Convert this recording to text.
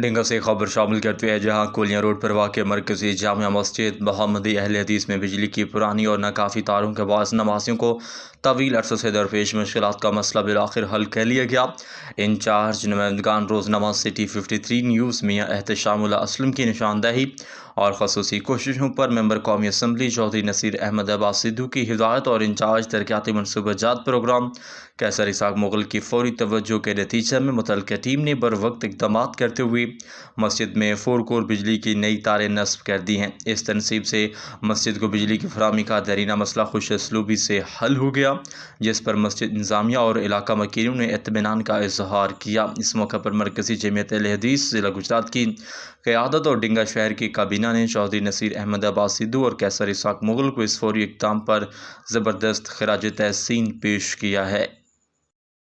ڈنگا سے خبر شامل کرتے ہیں، جہاں کولیاں روڈ پر واقع مرکزی جامع مسجد محمدی اہل حدیث میں بجلی کی پرانی اور ناکافی تاروں کے باعث نمازیوں کو طویل عرصے سے درپیش مشکلات کا مسئلہ بالآخر حل کر لیا گیا۔ انچارج نمائندگان روز نما سٹی 53 نیوز میاں احتشام اللہ اسلم کی نشاندہی اور خصوصی کوششوں پر ممبر قومی اسمبلی چودھری نصیر احمد عباس سدھو کی ہدایت اور انچارج ترقیاتی منصوبہ جات پروگرام قیصر اسحاق مغل کی فوری توجہ کے نتیجے میں متعلقہ ٹیم نے بروقت اقدامات کرتے ہوئے مسجد میں 4 کور بجلی کی نئی تاریں نصب کر دی ہیں۔ اس تنصیب سے مسجد کو بجلی کی فراہمی کا دیرینہ مسئلہ خوش اسلوبی سے حل ہو گیا، جس پر مسجد انتظامیہ اور علاقہ مکینوں نے اطمینان کا اظہار کیا۔ اس موقع پر مرکزی جمعیت اہل حدیث ضلع گجرات کی قیادت اور ڈنگا شہر کی کابینہ نے چودھری نصیر احمد عباس سدھو اور قیصر اسحاق مغل کو اس فوری اقدام پر زبردست خراج تحسین پیش کیا ہے۔